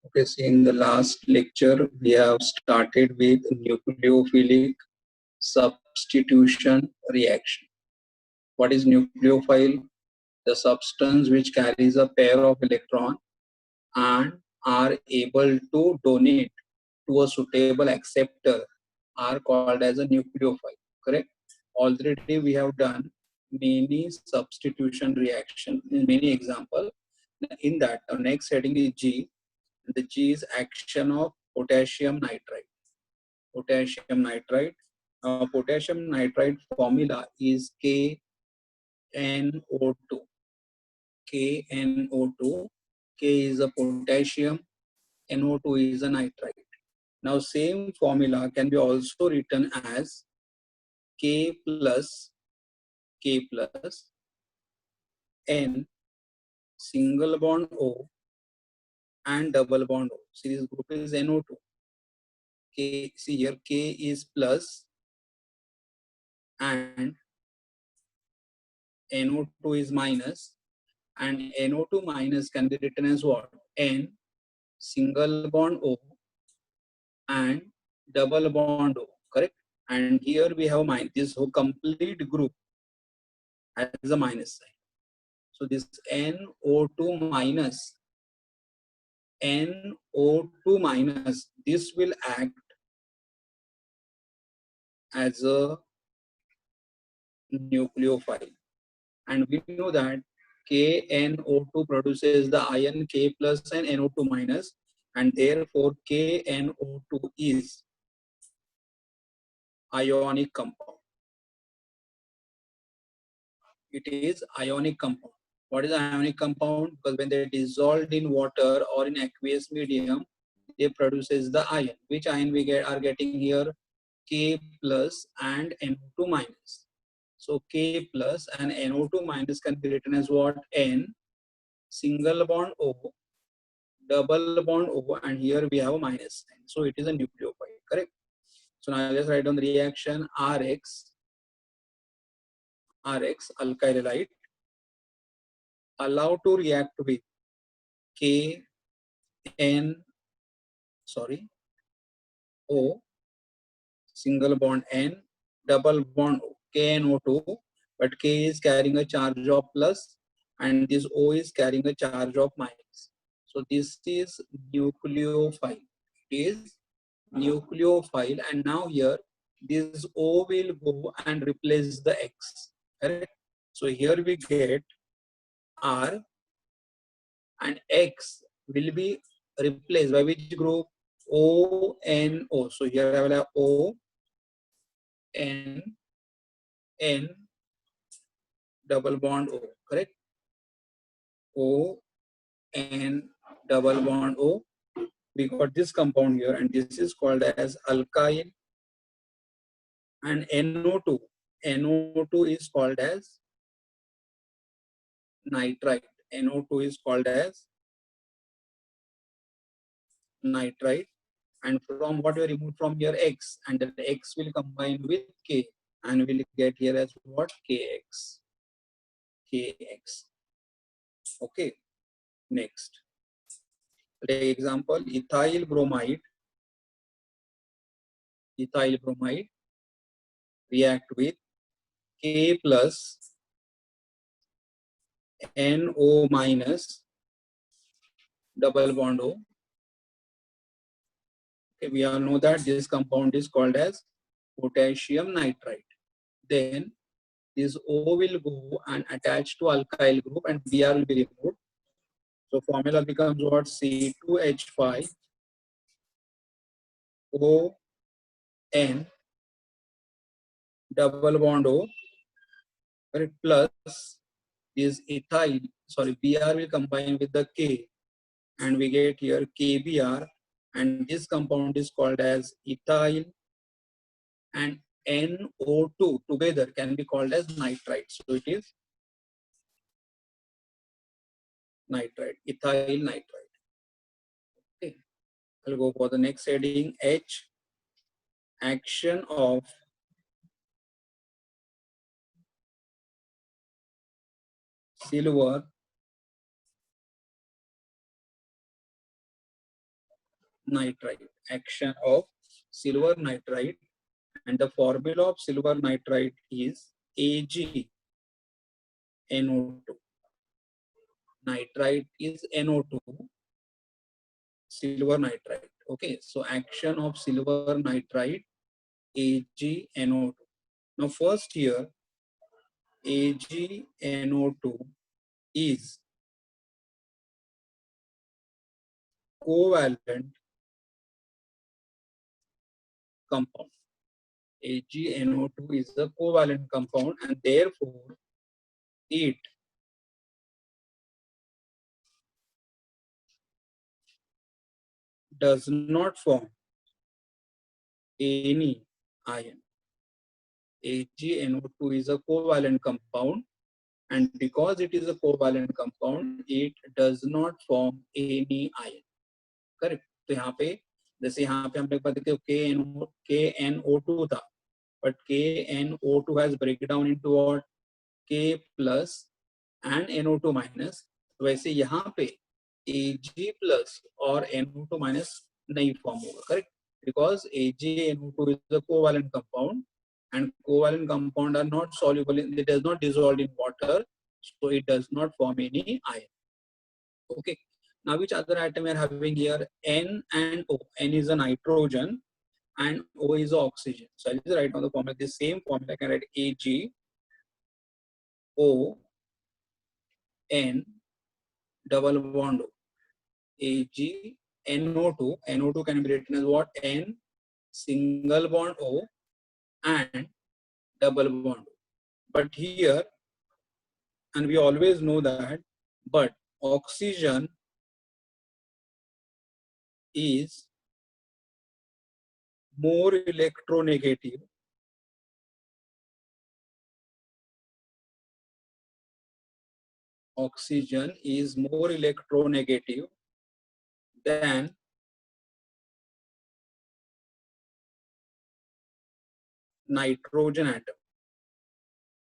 Okay, see, in the last lecture, we have started with nucleophilic substitution reaction. What is nucleophile? The substance which carries a pair of electrons and are able to donate to a suitable acceptor are called as a nucleophile. Correct? Already we have done many substitution reaction in many examples. In that, the next heading is G. The G is action of potassium nitride. Potassium nitride. Potassium nitride formula is KNO2. KNO2. K is a potassium, NO2 is a nitride. Now same formula can be also written as K plus N single bond O and double bond O. See, this group is NO2. K, see here K is plus and NO2 is minus, and NO2 minus can be written as what? N single bond O and double bond O, correct? And here we have this whole complete group has a minus sign. So this NO2 minus, this will act as a nucleophile. And we know that KNO2 produces the ion K plus and NO2 minus, and therefore KNO2 is ionic compound. It is ionic compound. What is ionic compound? Because when they dissolved in water or in aqueous medium, they produces the ion. Which ion we are getting here? K plus and NO2 minus. So K plus and NO2 minus can be written as what? N single bond O, double bond O, and here we have a minus sign. So it is a nucleophile, correct? So now let's write down the reaction RX alkyl halide allowed to react with O single bond N double bond O, KNO2, but K is carrying a charge of plus and this O is carrying a charge of minus. So this is nucleophile. It is nucleophile, and now here this O will go and replace the X. Correct? So here we get R and X will be replaced by which group? ONO. So here I will have O N N double bond O. Correct? O N double bond O. We got this compound here, and this is called as alkyl, and NO2. NO2 is called as nitrite. NO2 is called as nitrite. And from what we remove from here X, and the X will combine with K, and we'll get here as what? KX. KX. Okay. Next. Take example, ethyl bromide. Ethyl bromide react with K plus NO minus double bond O. Okay, we all know that this compound is called as potassium nitrite. Then this O will go and attach to alkyl group and Br will be removed. So formula becomes what? C2H5 ON double bond O, right, plus this ethyl, sorry, Br will combine with the K and we get here KBr, and this compound is called as ethyl and NO2 together can be called as nitrite. So it is nitrite, ethyl nitrite. Okay, I'll go for the next heading H, action of silver nitrite, action of silver nitrite, and the formula of silver nitrite is AgNO2. Nitrite is NO2, silver nitrite. Okay, so action of silver nitrite AgNO2. Now first here, AgNO2 is covalent compound. AgNO2 is a covalent compound, and therefore it does not form any ion. AgNO2 is a covalent compound, and because it is a covalent compound, it does not form any ion. Correct? तो यहाँ पे जैसे यहाँ पे हम लोग पता KNO2 था, but KNO2 has breakdown into what? K plus and NO2 minus. वैसे यहाँ पे Ag plus और NO2 minus नहीं form होगा. Correct? Because AgNO2 is a covalent compound, and covalent compound are not soluble it does not dissolve in water, so it does not form any ion. Okay, now which other atom we are having here? N and O. N is a nitrogen and O is oxygen. So I'll just write down the formula, the same formula. I can write Ag O N double bond O. Ag NO2. NO2 can be written as what? N single bond O and double bond O. But here, and we always know that, but oxygen is more electronegative oxygen is more electronegative than nitrogen atom.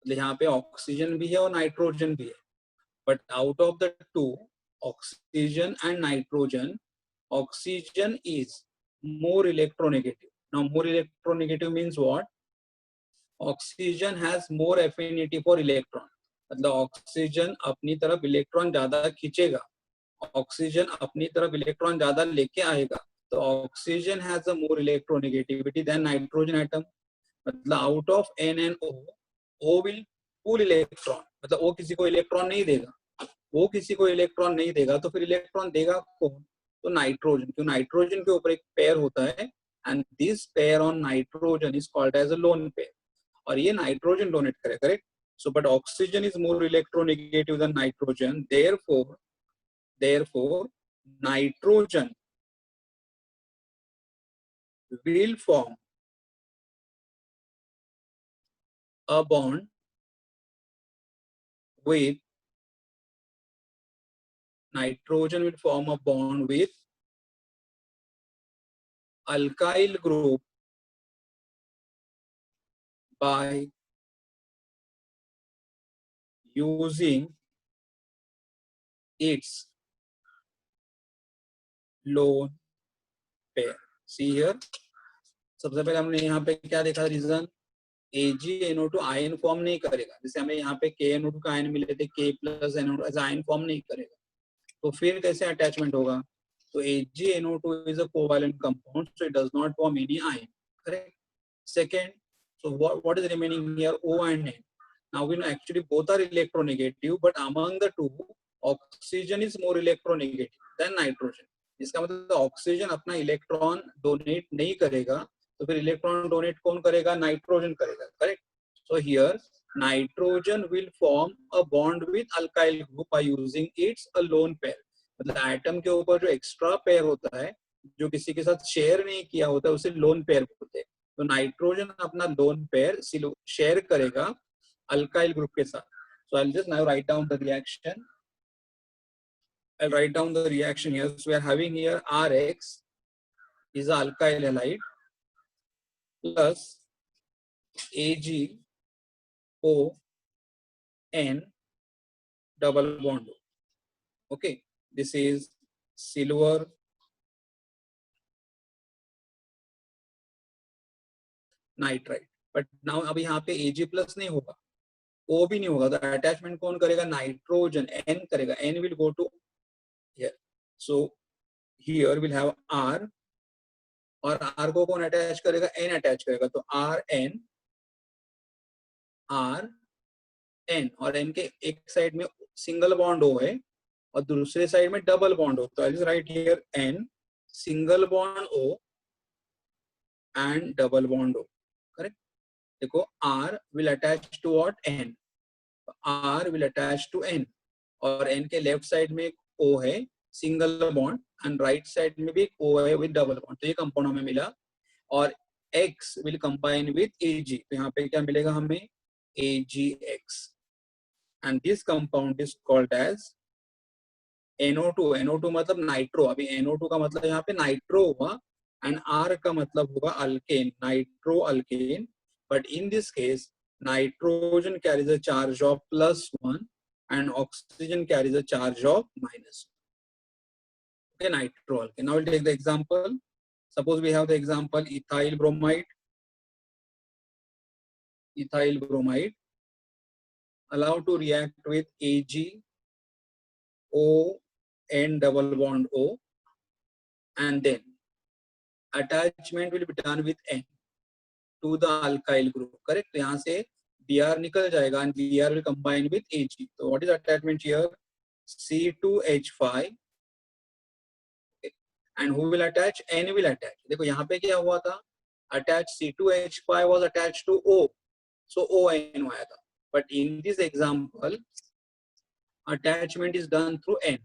यहाँ पे oxygen भी है और nitrogen भी है, but out of the two, oxygen and nitrogen, oxygen is more electronegative. Now more electronegative means what? Oxygen has more affinity for electron. मतलब oxygen अपनी तरफ इलेक्ट्रॉन ज्यादा खींचेगा, ऑक्सीजन अपनी तरफ इलेक्ट्रॉन ज्यादा लेके आएगा. तो oxygen has a more electronegativity than nitrogen atom. मतलब out of N and O, O will pull electron. मतलब O किसी को इलेक्ट्रॉन नहीं देगा, वो किसी को इलेक्ट्रॉन नहीं देगा, तो फिर इलेक्ट्रॉन देगा कौन? तो नाइट्रोजन. क्यों? नाइट्रोजन के ऊपर एक पेयर होता है, and this pair on nitrogen is called as a lone pair, और ये नाइट्रोजन डोनेट करे. Correct? So but oxygen is more electronegative than nitrogen, therefore nitrogen will form a bond with alkyl group by using its lone pair. See here, सबसे पहले हमने यहाँ पे क्या देखा? रीजन, AgNO2 आयन फॉर्म नहीं करेगा. जैसे हमें यहाँ पे KNO2 का आयन मिले थे, K plus NO2, ऐसा आयन फॉर्म नहीं करेगा. तो फिर कैसे अटैचमेंट होगा? तो AgNO2 is a covalent compound, so it does not form any ion. Correct? Second, so what is remaining here? O and N. Now we know actually both are electronegative, but among the two, oxygen is more electronegative than nitrogen. इसका मतलब oxygen अपना electron donate नहीं करेगा, तो फिर electron donate कौन करेगा? Nitrogen करेगा. Correct? So here nitrogen will form a bond with alkyl group by using it's a lone pair. मतलब एटम के ऊपर जो एक्स्ट्रा पेयर होता है, जो किसी के साथ शेयर नहीं किया होता है, उसे लोन पेयर बोलते हैं. तो नाइट्रोजन अपना लोन पेयर शेयर करेगा alkyl group के साथ. So I'll just now write down the reaction. I'll write down the reaction here. So we are having here Rx is a alkyl halide plus AgON double bond. Okay, this is silver nitrite, but now अब यहाँ पे Ag plus नहीं होगा, O भी नहीं होगा, तो attachment कौन करेगा? नाइट्रोजन, N करेगा, N will go to here, so here will have R, और R को कौन अटैच करेगा? N अटैच करेगा, तो RN, RN, और N के एक साइड में सिंगल बॉन्ड O है और दूसरे साइड में डबल बॉन्ड O, तो I will write here N single bond O and double bond O, correct? देखो R will attach to what? N, R will attach to N, और N के left side में एक O है single bond and right side में भी एक O है विद डबल बॉन्ड, तो ये कंपाउंड हमें मिला। और X will combine with Ag, तो यहाँ पे क्या मिलेगा हमें? AgX, and this compound is called as NO2। NO2 मतलब नाइट्रो, अभी NO2 का मतलब यहाँ पे नाइट्रो हुआ, एंड R का मतलब होगा alkane, nitro alkane, but in this case nitrogen carries a charge of +1 and oxygen carries a charge of -1. Okay, nitro alkane. Now we'll take the example. Suppose we have the example ethyl bromide. Ethyl bromide allowed to react with Ag, O, N double bond O, and then attachment will be done with N to the alkyl group. Correct? यहाँ से Br निकल जाएगा and Br will combine with Ag. So what is attachment here? C2H5. And who will attach? N will attach. देखो यहाँ पे क्या हुआ था? Attach C2H5 was attached to O, so ON आया था. But in this example, attachment is done through N.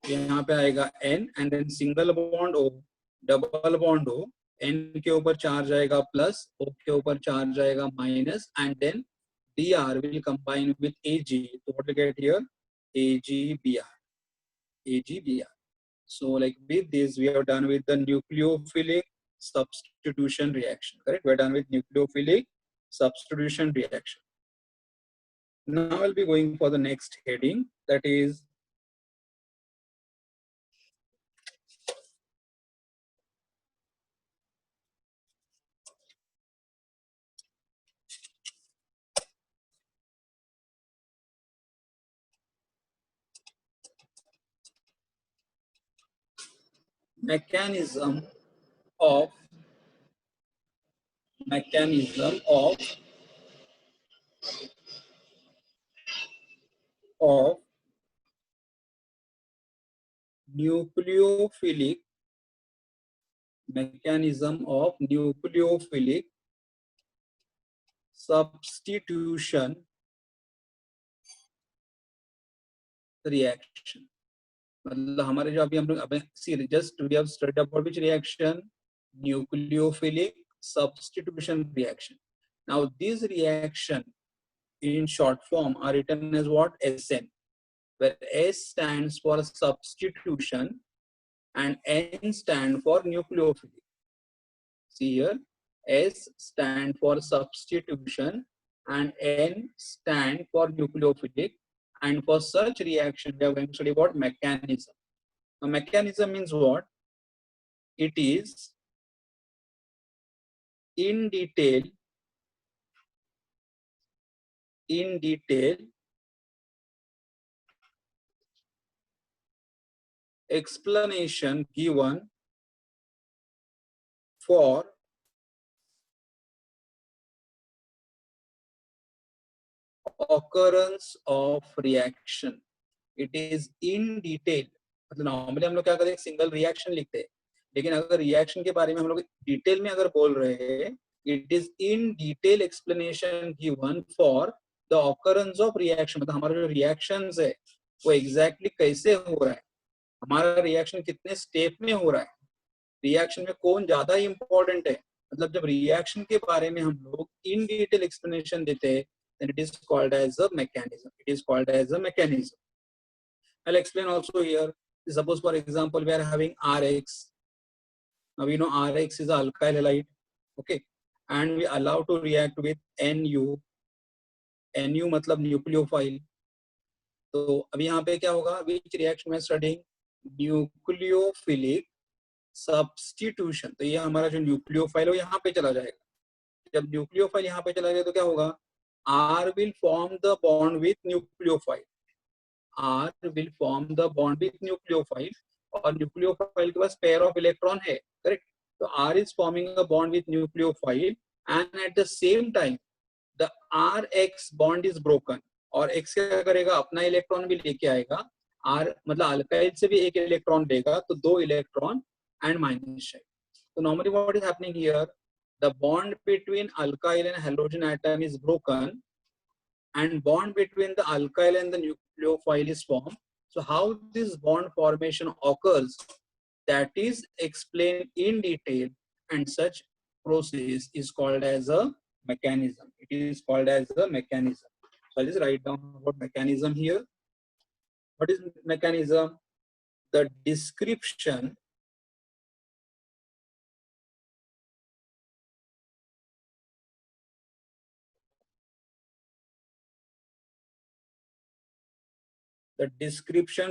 यहाँ पे आएगा N and then single bond O, double bond O. N के ऊपर चार्ज आएगा प्लस, O के ऊपर चार्ज आएगा minus, and then Br will combine with Ag. So what we get here? AgBr. AgBr. So like with this, we are done with the nucleophilic substitution reaction, correct? We're done with nucleophilic substitution reaction. Now I'll be going for the next heading, that is mechanism of nucleophilic substitution reaction. मतलब हमारे जो अभी हम लोग just we have studied about which reaction? Nucleophilic substitution reaction. Now this reaction in short form are written as what? SN, where S stands for substitution and N stand for nucleophilic. See here, S stand for substitution and N stand for nucleophilic. And for such reaction, we are going to study about mechanism. Now, mechanism means what? It is in detail explanation given for occurrence of reaction. It is in detail. मतलब normally हम लोग क्या करते हैं? Single reaction लिखते हैं, लेकिन अगर रिएक्शन के बारे में हम लोग डिटेल में अगर बोल रहे हैं, it is in detail explanation given for the occurrence of reaction. मतलब हमारा जो रिएक्शंस है वो एग्जैक्टली कैसे हो रहा है, हमारा रिएक्शन कितने स्टेप में हो रहा है, रिएक्शन में कौन ज्यादा इंपॉर्टेंट है. मतलब जब रिएक्शन के बारे में हम लोग इन डिटेल एक्सप्लेनेशन देते हैं, then it is called as a mechanism. It is called as a mechanism. I'll explain also here. Suppose for example we are having RX. Now we know RX is an alkyl halide, okay, and we allow to react with NU. NU मतलब nucleophile. तो अभी यहाँ पे क्या होगा? Which reaction we are studying? Nucleophilic substitution. तो ये हमारा जो nucleophile है यहाँ पे चला जाएगा. जब न्यूक्लियोफाइल यहाँ पे चला गया तो क्या होगा, R will form the bond with nucleophile. R will form the bond with nucleophile और न्यूक्लियोफाइल के पास पेयर ऑफ इलेक्ट्रॉन है, करेक्ट. तो R is forming a bond with nucleophile and at the same time the RX bond is broken. और X क्या करेगा, अपना electron भी लेके आएगा. R मतलब अल्काइल से भी एक इलेक्ट्रॉन लेगा, तो 2 इलेक्ट्रॉन एंड माइनस है. So normally what is happening here, the bond between alkyl and halogen atom is broken and bond between the alkyl and the nucleophile is formed. So how this bond formation occurs, that is explained in detail, and such process is called as a mechanism. It is called as a mechanism. So I'll just write down about mechanism here. What is mechanism? The description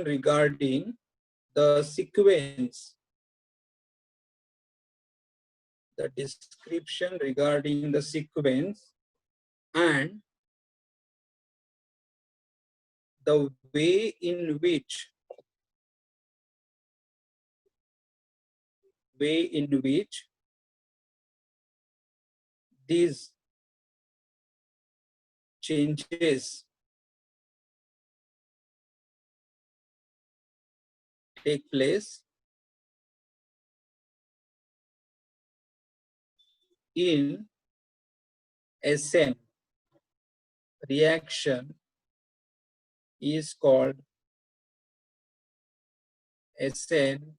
regarding the sequence, and the way in which these changes take place in SN reaction is called SN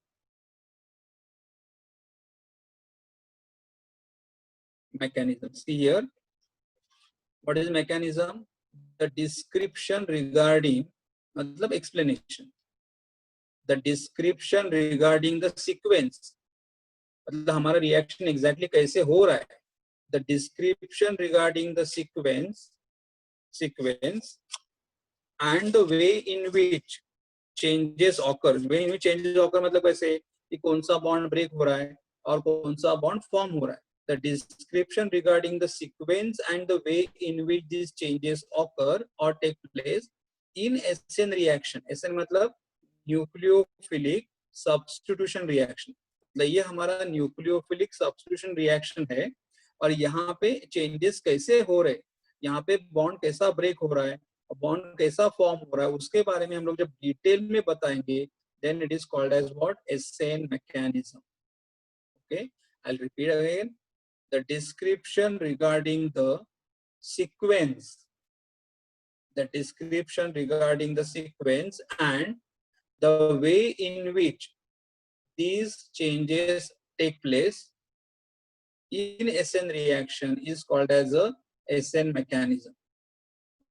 mechanism. See here, what is mechanism? The description regarding, मतलब explanation. The description regarding the sequence, मतलब हमारा reaction exactly कैसे हो रहा है. The description regarding the sequence and the way in which changes occur. Way in which changes occur मतलब कैसे कि कौन सा bond break हो रहा है और कौन सा bond form हो रहा है. The description regarding the sequence and the way in which these changes occur or take place in SN reaction. SN मतलब न्यूक्लियोफिलिक सब्स्टिट्यूशन रिएक्शन. ये हमारा न्यूक्लियोफिलिक सब्स्टिट्यूशन रिएक्शन है और यहाँ पे चेंजेस कैसे हो रहे, यहाँ पे बॉन्ड कैसा ब्रेक हो रहा है, बॉन्ड कैसा फॉर्म हो रहा है, उसके बारे में हम लोग जब डिटेल में बताएंगे, then it is called as what? SN mechanism. Okay, I'll repeat again. The description regarding the sequence, and the way in which these changes take place in SN reaction is called as a SN mechanism.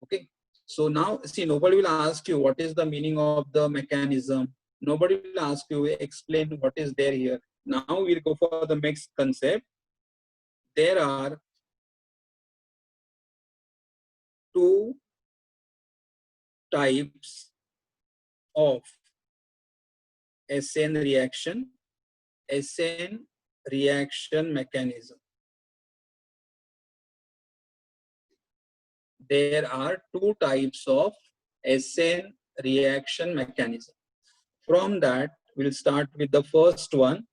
Okay, so now see, nobody will ask you what is the meaning of the mechanism. Nobody will ask you explain what is there here. Now we'll go for the next concept. There are two types of SN reaction mechanism. There are two types of SN reaction mechanism. From that, we'll start with the first one.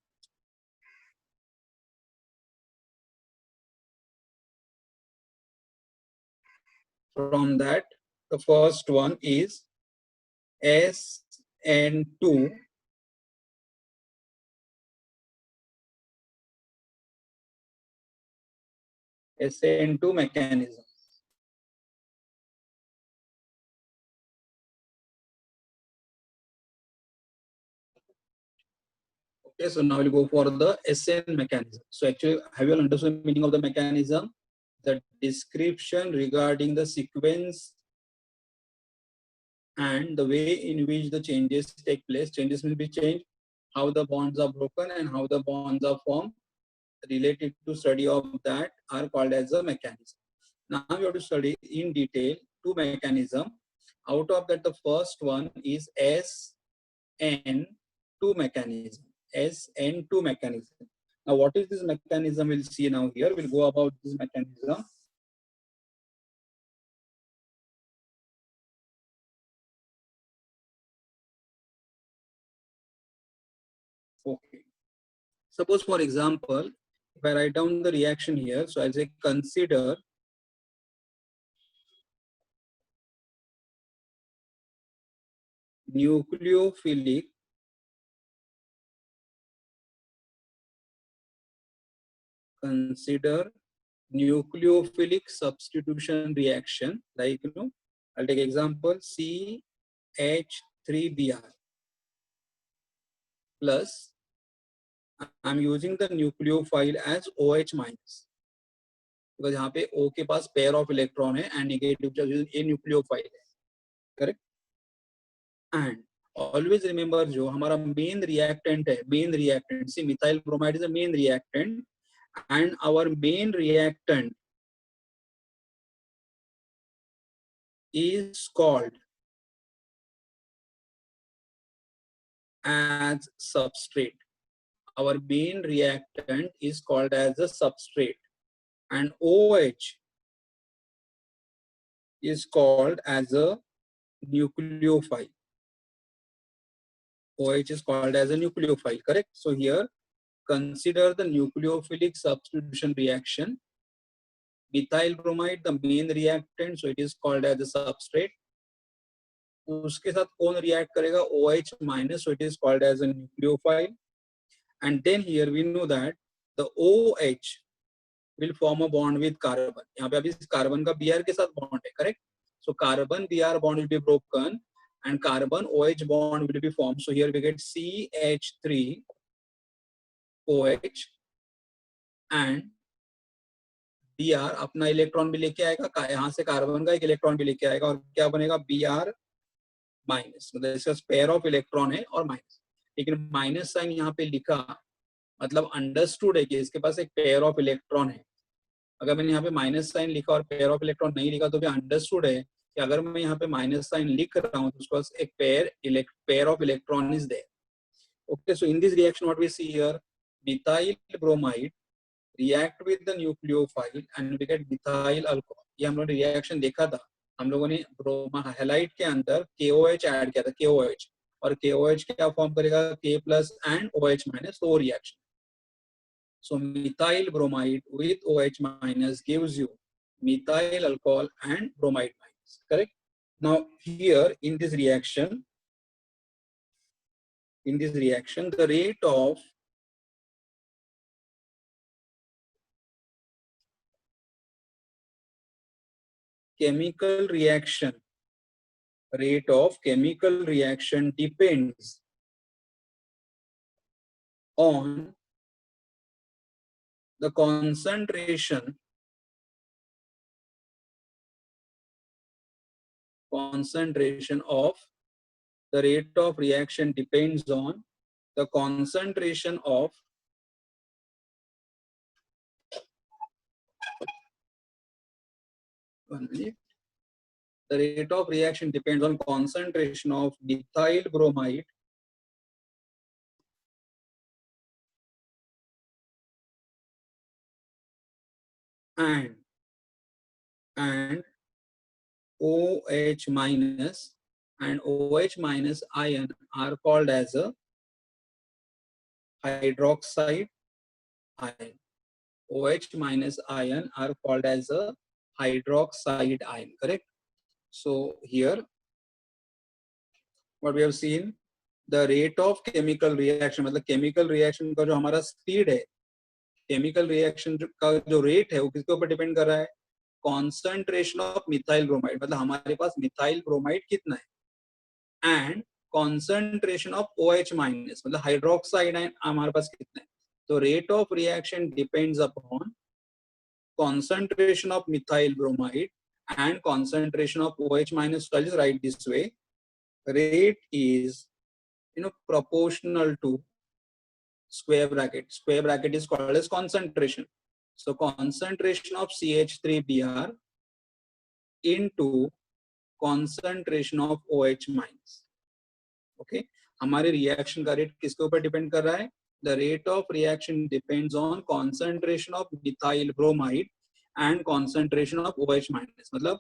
From that, the first one is SN2 mechanism. Okay, so now we'll go for the SN mechanism. So actually, have you all understood the meaning of the mechanism? The description regarding the sequence and the way in which the changes take place. Changes will be changed, how the bonds are broken and how the bonds are formed. Related to study of that are called as a mechanism. Now we have to study in detail two mechanisms. Out of that, the first one is SN2 mechanism. SN2 mechanism. Now, what is this mechanism? We'll see now here. We'll go about this mechanism. Okay. Suppose, for example, if I write down the reaction here, so I'll say consider nucleophilic substitution reaction, like, I'll take example CH3Br plus, I'm using the nucleophile as OH minus, because यहाँ पे O के पास pair of electron है and negative charge a nucleophile है, correct? And always remember जो हमारा main reactant है, see methyl bromide is the main reactant, and our main reactant is called as substrate. Our main reactant is called as a substrate, and OH is called as a nucleophile. OH is called as a nucleophile, correct? So here, consider the nucleophilic substitution reaction. Methyl bromide, the main reactant, so it is called as a substrate. उसके साथ कौन react करेगा? OH minus, so it is called as a nucleophile. And then here we know that the OH will form a bond with carbon. यहाँ पे अभी carbon का Br के साथ bond है, correct? So carbon Br bond will be broken and carbon OH bond will be formed. So here we get CH3 OH and Br अपना electron भी लेके आएगा, यहाँ से कार्बन का एक इलेक्ट्रॉन भी लेके आएगा, और क्या बनेगा? Br माइनस, मतलब इसका पेयर ऑफ इलेक्ट्रॉन है और माइनस, लेकिन माइनस साइन यहाँ पे लिखा मतलब अंडरस्टूड है कि इसके पास एक पेयर ऑफ इलेक्ट्रॉन है. अगर मैंने यहाँ पे माइनस साइन लिखा और पेयर ऑफ इलेक्ट्रॉन नहीं लिखा तो भी अंडरस्टूड है कि अगर मैं यहाँ पे माइनस साइन लिख रहा हूँ तो उसके पास एक pair of electron is there. Okay, so in this reaction what we see here, methyl bromide react with the nucleophile and we get methyl alcohol. ये हम लोगों ने रिएक्शन देखा था, हम लोगों ने ब्रोमा हैलाइड के अंदर KOH ऐड किया था, KOH, और KOH क्या फॉर्म करेगा? K plus and OH minus, तो reaction. So methyl bromide with OH minus gives you methyl alcohol and bromide minus, correct? Now here in this reaction, the rate of chemical reaction depends on the concentration of the rate of reaction depends on the concentration of the rate of reaction depends on concentration of methyl bromide and OH minus, and OH minus ion are called as a hydroxide ion. OH minus ion are called as a hydroxide ion, correct? So here what we have seen, the rate of chemical reaction, मतलब chemical reaction का जो हमारा speed है, chemical reaction का जो rate है वो किसके ऊपर depend कर रहा है? Concentration of methyl bromide, मतलब हमारे पास methyl bromide कितना है, and concentration of OH minus, मतलब hydroxide ion हमारे पास कितना है. तो rate of reaction depends upon concentration of methyl bromide and concentration of OH minus. So I'll just write this way: rate is proportional to square bracket. Square bracket is called as concentration. So concentration of CH3Br into concentration of OH minus. Okay, हमारे reaction का rate किसके ऊपर depend कर रहा है? the rate of reaction depends on concentration of methyl bromide and concentration of OH minus. मतलब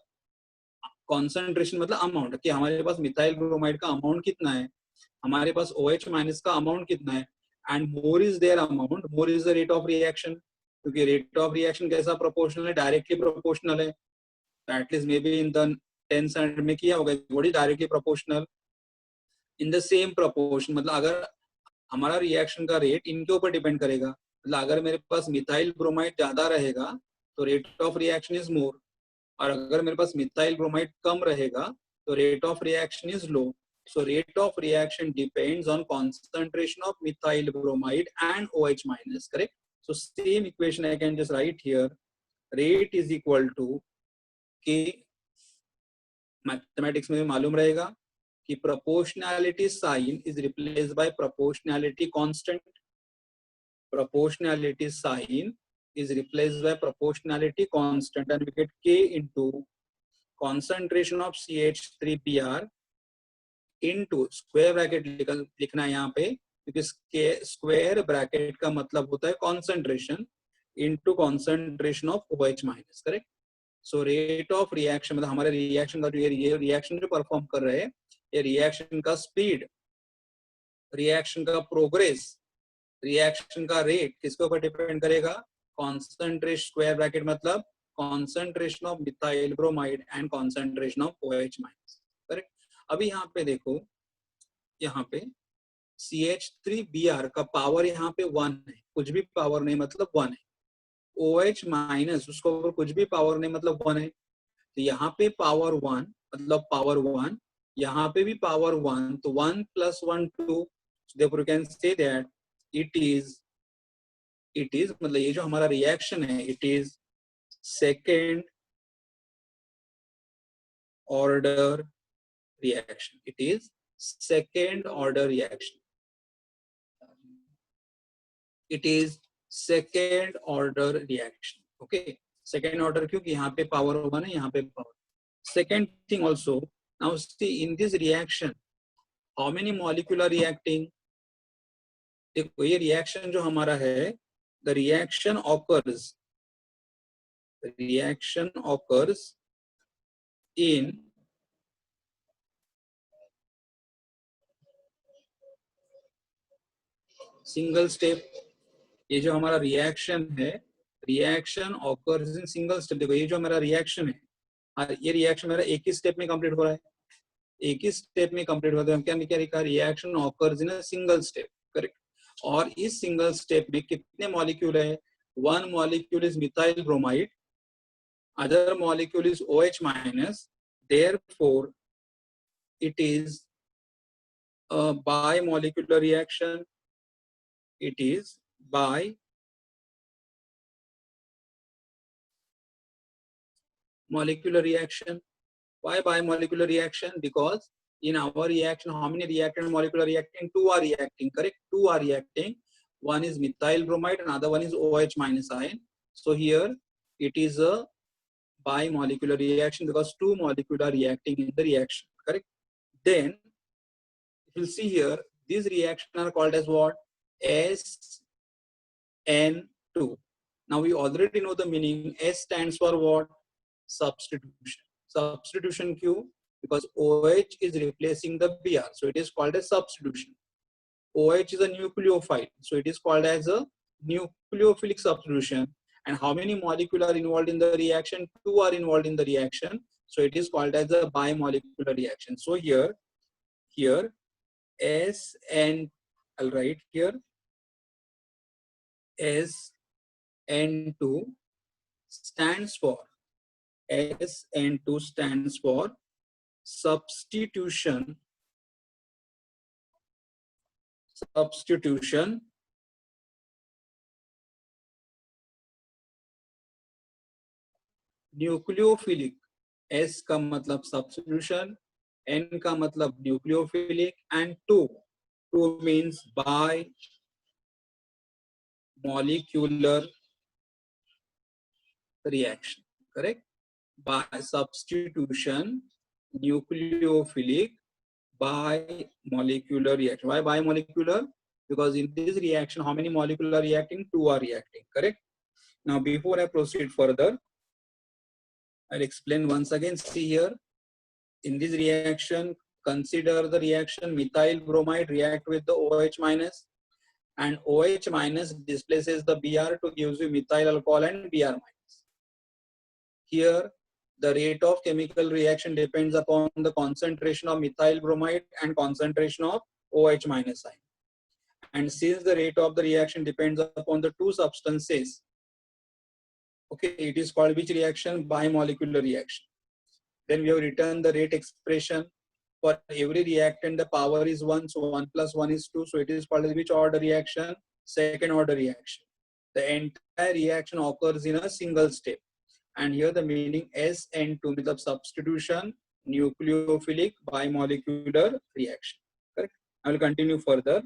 concentration मतलब amount कि हमारे पास methyl bromide का amount कितना है, हमारे पास OH minus का amount कितना है, and more is their amount, more is the rate of reaction. क्योंकि rate of reaction कैसा proportional है, directly proportional है. At least maybe in the 10 standard में किया होगा, what is directly proportional in the same proportion. मतलब अगर हमारा रिएक्शन का रेट इनके ऊपर डिपेंड करेगा, मतलब अगर मेरे पास मिथाइल ब्रोमाइड ज्यादा रहेगा तो rate of reaction is more, और अगर मेरे पास मिथाइल ब्रोमाइड कम रहेगा तो rate of reaction is low. So rate of reaction depends on concentration of methyl bromide and OH minus, correct? So same equation I can just write here. Rate is equal to K, mathematics में मालूम रहेगा कि proportionality sign is replaced by proportionality constant. Proportionality sign is replaced by proportionality constant, and we get K into concentration of CH3Br into square bracket लिखना है यहाँ पे, क्योंकि square bracket का मतलब होता है concentration into concentration of OH minus, correct? So rate of reaction मतलब हमारे reaction का जो ये reaction जो perform कर रहे हैं, ये reaction का speed, reaction का progress, reaction का rate किसके ऊपर depend करेगा? Concentration square bracket मतलब concentration of methyl bromide and concentration of OH minus, correct? अभी यहाँ पे देखो, यहाँ पे CH3Br का पावर यहाँ पे 1 है, कुछ भी पावर नहीं मतलब 1 है. OH माइनस उसको ऊपर कुछ भी पावर नहीं मतलब 1 है. तो यहाँ पे पावर 1 मतलब पावर 1, यहाँ पे भी पावर 1, तो 1 plus 1 2. So therefore you can say that it is मतलब ये जो हमारा रिएक्शन है, it is second order reaction. It is second order reaction. It is second order reaction. Okay, second order क्योंकि यहाँ पे power 1 है, यहाँ पे power. Second thing also, now see in this reaction, how many molecule are reacting? देखो ये reaction जो हमारा है, the reaction occurs in single step. ये जो हमारा रिएक्शन है, reaction occurs in single step. देखो ये जो हमारा रिएक्शन है, ये रिएक्शन मेरा एक ही स्टेप में कंप्लीट हो रहा है, एक ही स्टेप में कंप्लीट होता है. क्या लिखा? Reaction occurs in a single step, correct? और इस सिंगल स्टेप में कितने मॉलिक्यूल है? One molecule is methyl bromide, other molecule is OH minus. Therefore it is a bimolecular reaction. It is bimolecular reaction. Why bimolecular reaction? Because in our reaction, how many reactant molecule are reacting? Two are reacting, correct? Two are reacting. One is methyl bromide, another one is OH minus ion. So here it is a bimolecular reaction because two molecules are reacting in the reaction, correct? Then you'll see here, these reactions are called as what? SN2. Now we already know the meaning. S stands for what? Substitution. Substitution Q, because OH is replacing the Br, so it is called as substitution. OH is a nucleophile, so it is called as a nucleophilic substitution. And how many molecules are involved in the reaction? Two are involved in the reaction, so it is called as a bimolecular reaction. So here SN, I'll write here SN2 stands for SN2 stands for substitution nucleophilic. S का मतलब substitution, N का मतलब nucleophilic, and 2 means bimolecular reaction, correct? By substitution, nucleophilic, bimolecular reaction. Why bimolecular? because in this reaction, how many molecules are reacting? 2 are reacting, correct? Now, before I proceed further, I'll explain once again. See here, in this reaction, consider the reaction methyl bromide react with the OH minus, and OH minus displaces the Br to gives you methyl alcohol and Br minus. Here, the rate of chemical reaction depends upon the concentration of methyl bromide and concentration of OH minus ion. And since the rate of the reaction depends upon the two substances, okay, it is called which reaction? Bimolecular reaction. Then we have written the rate expression. For every reactant, the power is 1, so 1 plus 1 is 2. So it is called as which order reaction? Second order reaction. The entire reaction occurs in a single step. And here the meaning SN2 means the substitution nucleophilic bimolecular reaction. Correct? I will continue further.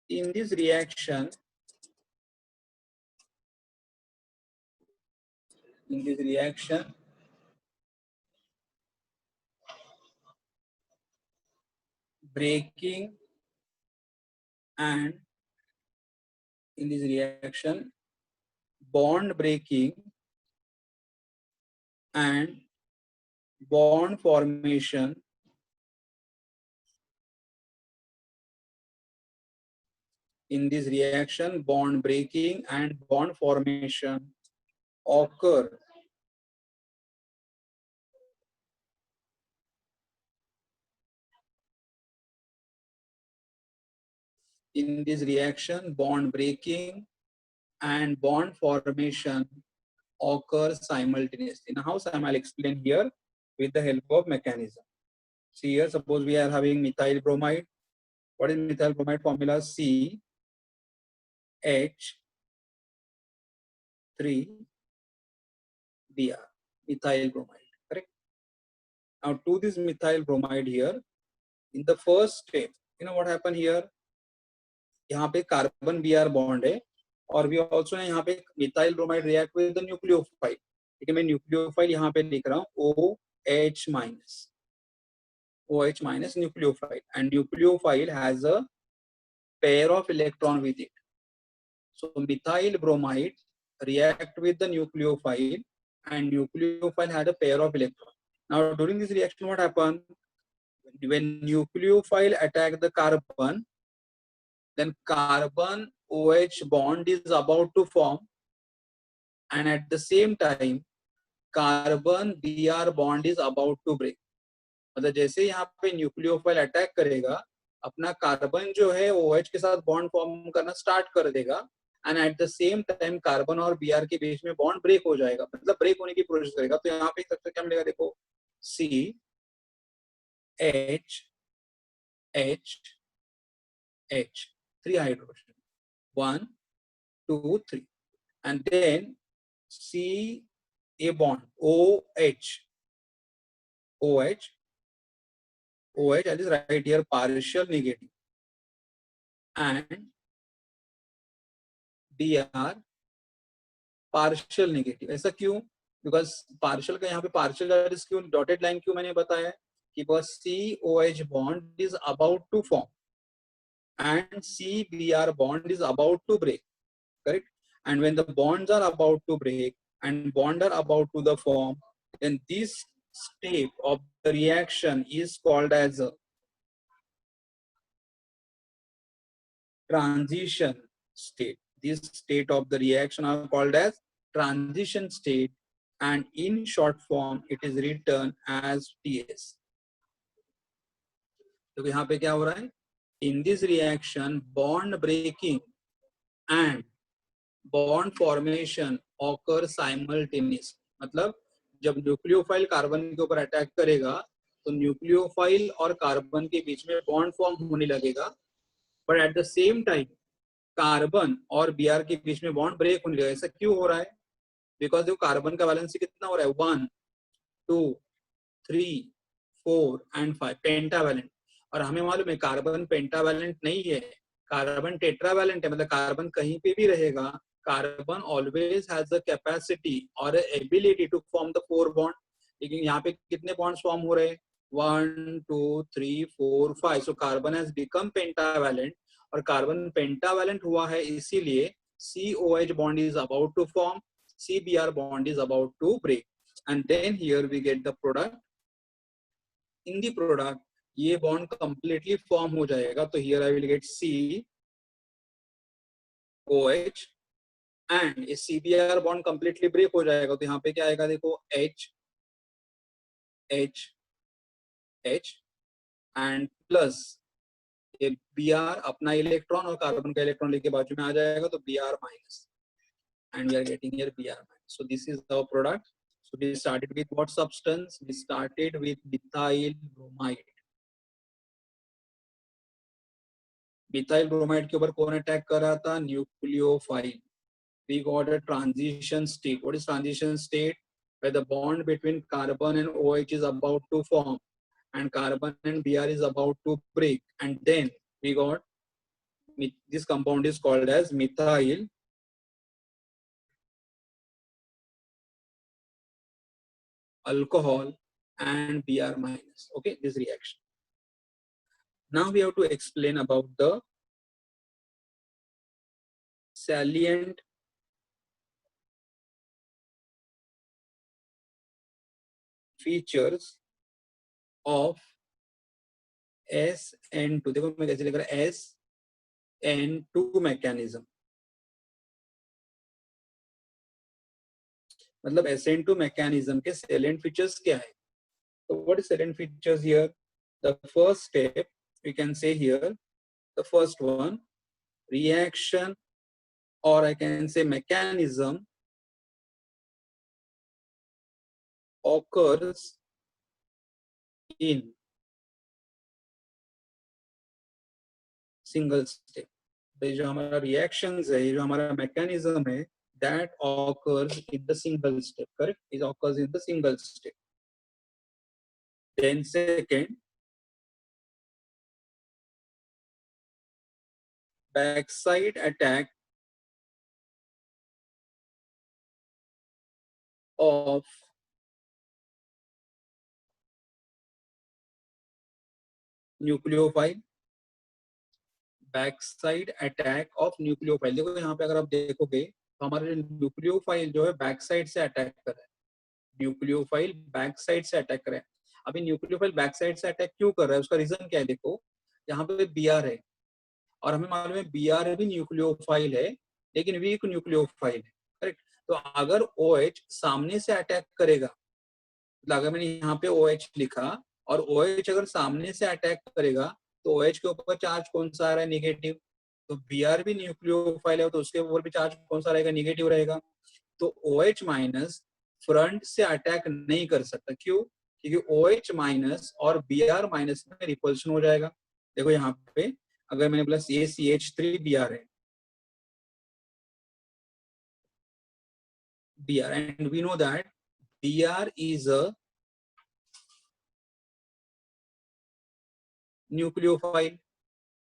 In this reaction, breaking and in this reaction, bond breaking and bond formation in this reaction, bond breaking and bond formation occur in this reaction, bond breaking and bond formation occur simultaneously. Now, how I'll explain here with the help of mechanism. See here, suppose we are having methyl bromide. What is methyl bromide formula? CH3 Br, methyl bromide, correct? Now to this methyl bromide here, in the first step, you know what happened here? यहाँ पे carbon Br bond है और भी also है यहाँ पे methyl bromide react with the nucleophile. ठीक है, मैं nucleophile यहाँ पे लिख रहा हूँ OH minus nucleophile, and nucleophile has a pair of electron with it. So methyl bromide react with the nucleophile and nucleophile had a pair of electrons. Now during this reaction, what happened? When nucleophile attack the carbon, then carbon OH bond is about to form, and at the same time carbon Br bond is about to break. मतलब जैसे यहाँ पे nucleophile attack करेगा, अपना carbon जो है OH के साथ बॉन्ड फॉर्म करना स्टार्ट कर देगा, and at the same time carbon और Br के बीच में बॉन्ड ब्रेक हो जाएगा, मतलब ब्रेक होने की प्रोसेस करेगा. तो यहाँ पे सबसे क्या मिलेगा? देखो, C H 3 hydrogen, 1 2 3, and then C a bond OH, that is right here partial negative, and Br partial negative. ऐसा क्यों? बिकॉज पार्शियल का यहाँ पे पार्शियल इज क्यों डॉटेड लाइन क्यों मैंने बताया कि because COH bond is about to form and CBr bond is about to break, correct? And when the bonds are about to break and bond are about to the form, then this step of the reaction is called as a transition state. This state of the reaction are called as transition state, and in short form it is written as TS. तो यहाँ पे क्या हो रहा है? In this reaction, bond breaking and bond formation occur simultaneously. मतलब जब nucleophile carbon के ऊपर अटैक करेगा तो न्यूक्लियोफाइल और कार्बन के बीच में बॉन्ड फॉर्म होने लगेगा, but at the same time carbon और Br के बीच में बॉन्ड ब्रेक होने लगेगा. ऐसा क्यों हो रहा है? बिकॉज देखो कार्बन का वैलेंसी कितना हो रहा है 1 2 3 4 एंड 5 पेंटावैलेंट, और हमें मालूम है कार्बन पेंटावैलेंट नहीं है, कार्बन टेट्रावैलेंट है, मतलब कार्बन कहीं पे भी रहेगा, carbon always has the capacity और ability to form the 4 bond. लेकिन यहाँ पे कितने बॉन्ड्स फॉर्म हो रहे हैं 1 2 3 4 5, so carbon has become pentavalent, और कार्बन पेंटावैलेंट हुआ है इसीलिए COH bond is about to form, CBr bond is about to break, and then here we get the product. In the product ये bond completely form हो जाएगा, तो here I will get COH, and ये CBr bond completely break हो जाएगा, तो यहाँ पे क्या आएगा देखो H H H and plus ये Br अपना इलेक्ट्रॉन और कार्बन का इलेक्ट्रॉन लेके बाजू में आ जाएगा, तो Br minus, and we are getting here Br minus. So this is our product. So we started with what substance? We started with methyl bromide. Methyl bromide के ऊपर कौन अटैक कर रहा था? Nucleophile. We got a transition state. What is transition state? Where the bond between carbon and OH is about to form, and carbon and Br is about to break, and then we got this compound is called as methyl alcohol and Br minus. Okay, this reaction. Now we have to explain about the salient features of SN2. देखो मैं कैसे लिख रहा है SN2 mechanism, मतलब SN2 mechanism के salient features क्या है? So what is salient features here? The first step we can say here, the first one, reaction, or I can say mechanism occurs in single step. ये जो हमारा reactions है, ये जो हमारा mechanism है, that occurs in the single step, correct? It occurs in the single step. Then second, backside attack of nucleophile, back side attack of nucleophile. देखो यहाँ पे अगर आप देखोगे तो हमारे न्यूक्लियोफाइल जो है बैक साइड से अटैक कर रहा है, न्यूक्लियोफाइल बैक साइड से अटैक कर रहा है. अभी न्यूक्लियोफाइल बैक साइड से अटैक क्यों कर रहा है, उसका रीजन क्या है? देखो यहाँ पे Br है, और हमें मालूम है Br भी न्यूक्लियोफाइल है, लेकिन वीक न्यूक्लियोफाइल है, करेक्ट? तो अगर OH सामने से अटैक करेगा, मतलब अगर मैंने यहाँ पे OH लिखा और OH अगर सामने से अटैक करेगा, तो OH के ऊपर चार्ज कौन सा आ रहा है? नेगेटिव. तो Br भी न्यूक्लियोफाइल है, तो उसके ऊपर भी चार्ज कौन सा रहेगा? नेगेटिव रहेगा. तो OH माइनस फ्रंट से अटैक नहीं कर सकता. क्यों? क्योंकि OH माइनस और Br माइनस में रिपल्शन हो जाएगा. देखो यहाँ पे अगर मैंने बोला CH3 Br है, Br, and we know that Br is a nucleophile.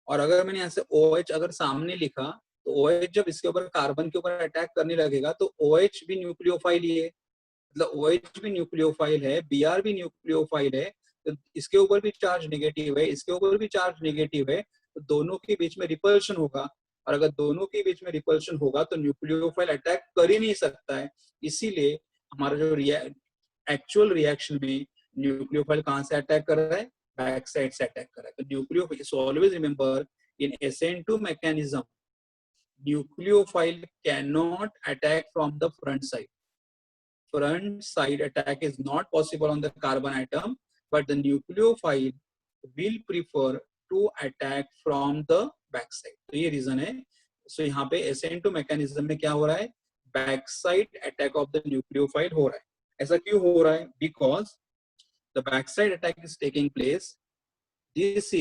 और अगर मैंने यहाँ से OH अगर सामने लिखा, तो OH जब इसके ऊपर कार्बन के ऊपर अटैक करने लगेगा, तो OH भी न्यूक्लियोफाइल ही है, मतलब OH भी न्यूक्लियोफाइल है, Br भी न्यूक्लियोफाइल है, तो इसके ऊपर भी चार्ज नेगेटिव है, इसके ऊपर भी चार्ज नेगेटिव है, तो दोनों के बीच में रिपल्शन होगा. और अगर दोनों के बीच में रिपल्शन होगा तो न्यूक्लियोफाइल अटैक कर ही नहीं सकता है. इसीलिए हमारा जो एक्चुअल रिएक्शन में न्यूक्लियोफाइल कहाँ से अटैक कर रहा है? बैक साइड से अटैक कर रहा है. तो nucleophile, so always remember in SN2 mechanism, nucleophile cannot attack from the front side. Front side attack is not possible on the carbon atom, but the nucleophile will prefer to attack from the back side. तो ये reason है. सो यहाँ पे SN2 mechanism में क्या हो रहा है? Back side attack of the nucleophile हो रहा है. ऐसा क्यों हो रहा है? Because the back side attack is taking place. This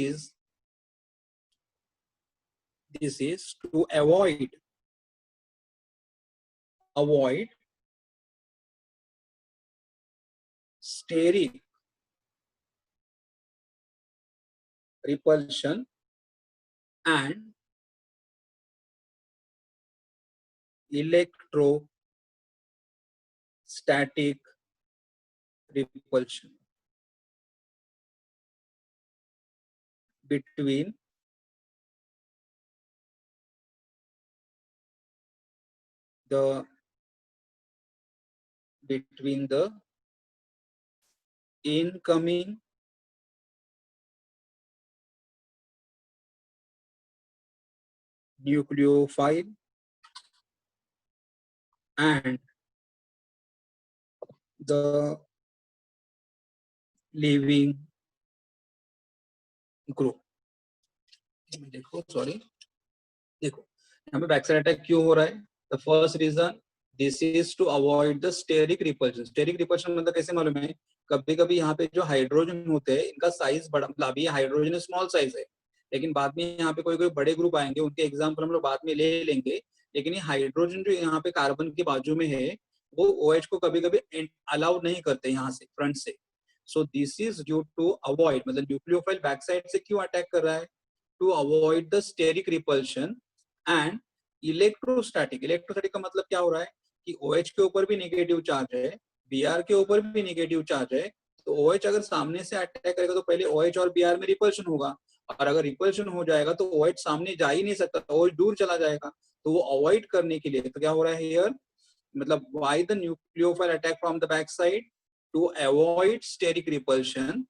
is to avoid steric repulsion and electrostatic repulsion between the incoming nucleophile and the leaving group. देखो sorry, देखो यहाँ पे बैक साइड अटैक क्यों हो रहा है? The first reason, this is to avoid the steric repulsion. Steric repulsion मतलब कैसे मालूम है? कभी कभी यहाँ पे जो हाइड्रोजन होते हैं इनका साइज बड़ा, मतलब अभी हाइड्रोजन स्मॉल साइज है, लेकिन बाद में यहाँ पे कोई कोई बड़े ग्रुप आएंगे, उनके एग्जाम्पल हम लोग बाद में ले लेंगे. लेकिन ये हाइड्रोजन जो यहाँ पे कार्बन के बाजू में है, वो OH को कभी कभी अलाउ नहीं करते यहाँ से, फ्रंट से. So this is due to avoid, मतलब न्यूक्लियोफाइल बैक साइड से क्यों अटैक कर रहा है? To avoid the steric repulsion and electrostatic. Electrostatic का मतलब क्या हो रहा है कि OH के ऊपर भी नेगेटिव चार्ज है, Br के ऊपर भी नेगेटिव चार्ज है. तो OH अगर सामने से अटैक करेगा तो पहले OH और Br में रिपल्शन होगा, और अगर रिपल्शन हो जाएगा तो OH सामने जा ही नहीं सकता, OH दूर चला जाएगा. तो वो अवॉइड करने के लिए तो क्या हो रहा है हियर, मतलब why the nucleophile attack from the back side? To avoid steric repulsion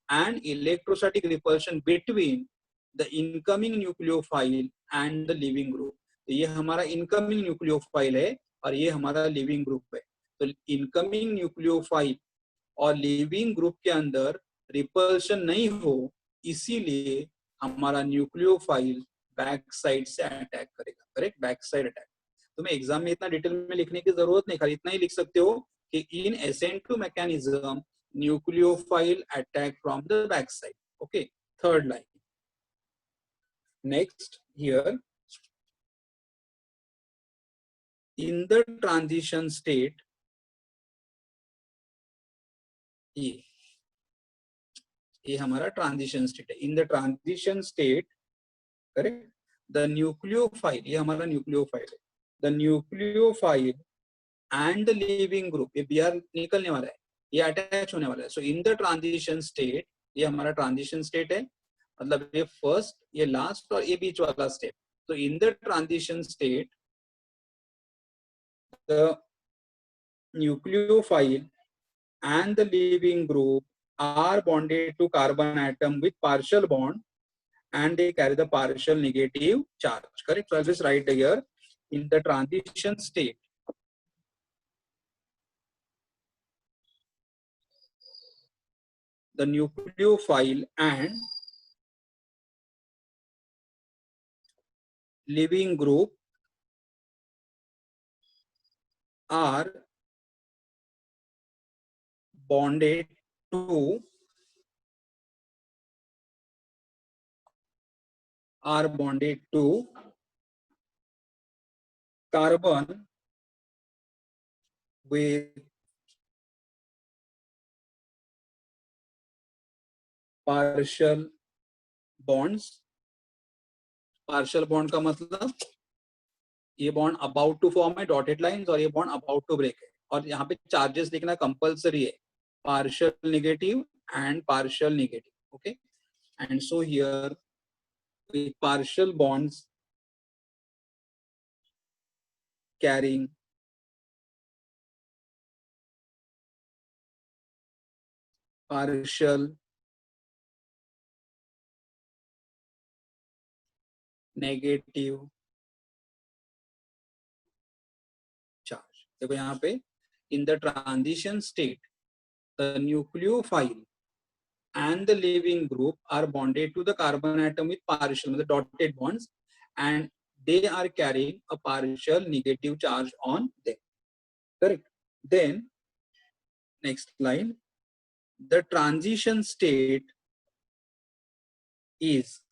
and electrostatic repulsion between the incoming nucleophile and the leaving group. तो ये हमारा इनकमिंग न्यूक्लियोफाइल है और ये हमारा लिविंग ग्रुप है. तो इनकमिंग न्यूक्लियोफाइल और लिविंग ग्रुप के अंदर रिपल्शन नहीं हो, इसीलिए हमारा न्यूक्लियोफाइल बैक साइड से अटैक करेगा. Correct, back side attack. तुम्हें एग्जाम में इतना डिटेल में लिखने की जरूरत नहीं, खाली इतना ही लिख सकते हो कि इन SN2 mechanism nucleophile attack from the backside. Okay, third line. Next here, in the transition state, ये हमारा ट्रांजिशन स्टेट है. In the transition state, correct, the nucleophile, ये हमारा न्यूक्लियोफाइल है, the nucleophile and the leaving group, ये Br निकलने वाला है, ये अटैच होने वाला है. सो इन द ट्रांजिशन स्टेट, ये हमारा ट्रांजिशन स्टेट है, मतलब ये फर्स्ट, ये लास्ट और ये बीच वाला स्टेप. तो in the transition state the nucleophile and the leaving group are bonded to carbon atom with partial bond and they carry the partial negative charge. Correct? So I'll just write here, in the transition state, the nucleophile and leaving group are bonded to carbon with partial bonds. Partial bond का मतलब ये bond about to form है, dotted lines, और ये bond about to break है. और यहाँ पे चार्जेस लिखना कंपल्सरी है, partial negative and partial negative. Okay, and so here with partial bonds carrying partial negative charge. देखो यहाँ पे, in the transition state, the nucleophile and the leaving group are bonded to the carbon atom with partial, the dotted bonds, and they are carrying a partial negative charge on them. Correct? Then next line, the transition state is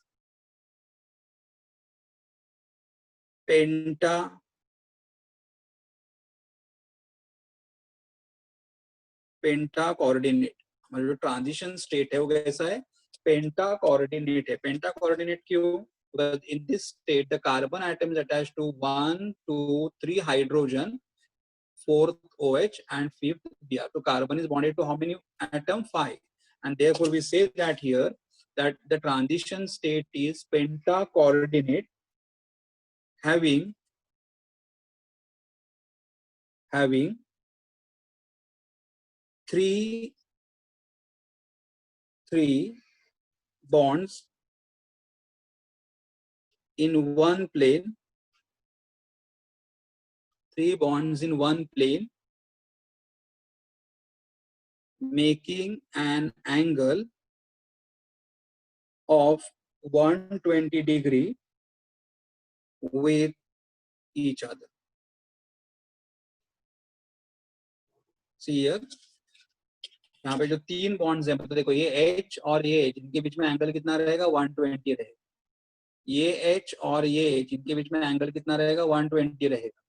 penta, penta coordinate. हमारा जो transition state है वो कैसा है? पेंटा coordinate है। पेंटा coordinate क्यों? Because in this state the carbon atom is attached to 1, 2, 3 hydrogen, fourth OH and fifth Br. So carbon is bonded to how many atom? 5. And therefore we say that here that the transition state is penta coordinate having three bonds in one plane, 3 bonds in one plane, making an angle of 120 degree with each other. See here, यहाँ पे जो 3 bonds हैं, मतलब देखो ये H और ये H, इनके बीच में एंगल कितना रहेगा? 120 रहेगा। ये H और ये H, इनके बीच में एंगल कितना रहेगा? 120 रहेगा।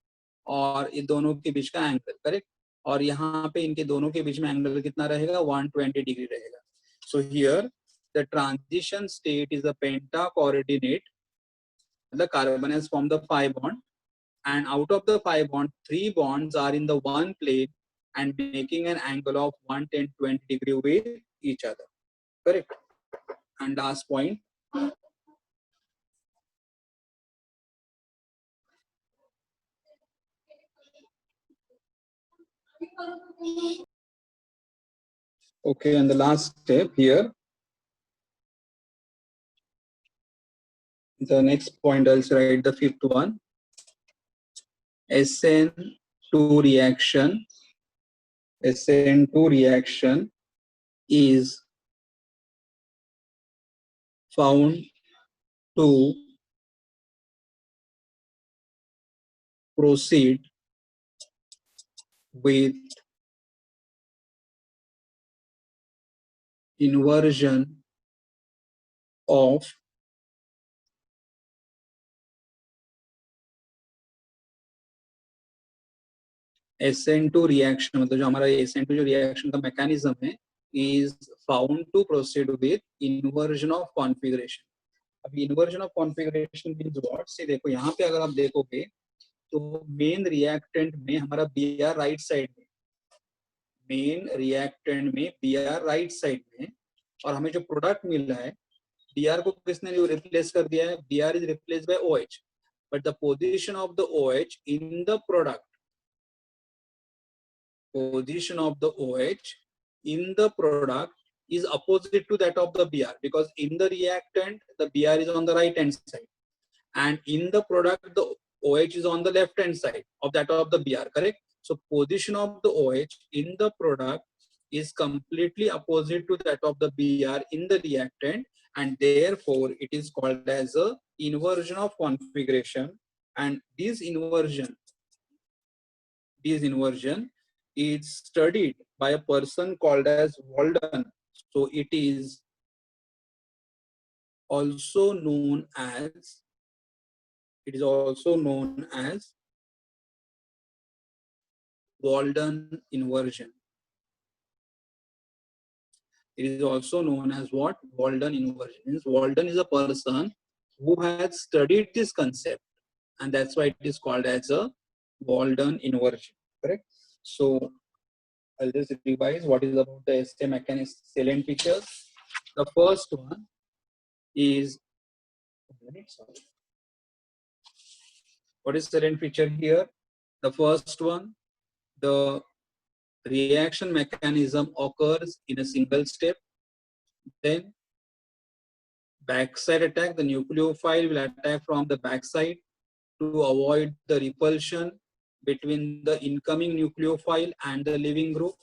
और ये दोनों के बीच का एंगल, करेक्ट। और यहाँ पे इनके दोनों के बीच में एंगल कितना रहेगा? 120 डिग्री रहेगा। So here the transition state is the penta coordinate, मतलब carbon has form the 5 bond, and out of the 5 bonds, 3 bonds are in the one plane and making an angle of 120 degree with each other, correct. And last point, okay, and the last step here, the next point I'll write the 5th one, SN2 reaction. SN2 reaction is found to proceed with inversion of SN2 reaction, मतलब जो हमारा SN2 जो reaction का mechanism है is found to proceed with inversion of configuration. अभी inversion of configuration means what? से देखो यहाँ पे अगर आप देखोगे तो मेन रिएक्टेंट में हमारा Br राइट साइड में, मेन रिएक्टेंट में Br राइट साइड में, और हमें जो प्रोडक्ट मिल रहा है Br को किसने रिप्लेस कर दिया है? Br is replaced by OH, but the position of the OH in the product, position of the OH in the product is opposite to that of the Br, because in the reactant the Br is on the right hand side and in the product the OH is on the left hand side of that of the Br, correct. So position of the OH in the product is completely opposite to that of the Br in the reactant, and therefore it is called as a inversion of configuration. And this inversion is studied by a person called as Walden. So it is also known as Walden inversion. It is also known as what? Walden inversion. Means Walden is a person who has studied this concept, and that's why it is called as a Walden inversion, correct. So I'll just revise what is about the SA mechanism salient features. The first one is, what is salient feature here? The first one, the reaction mechanism occurs in a single step. Then backside attack, the nucleophile will attack from the backside to avoid the repulsion between the incoming nucleophile and the leaving group.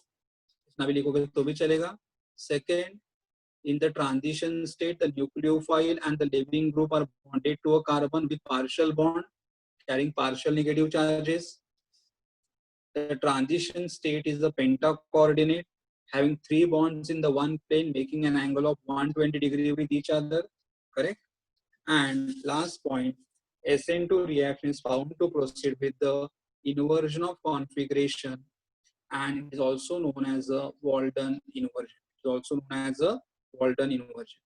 Second, in the transition state, the nucleophile and the leaving group are bonded to a carbon with partial bond carrying partial negative charges. The transition state is the penta coordinate having 3 bonds in the one plane making an angle of 120 degree with each other, correct. And last point, SN2 reaction is found to proceed with the inversion of configuration and it is also known as a Walden inversion. It is also known as a Walden inversion.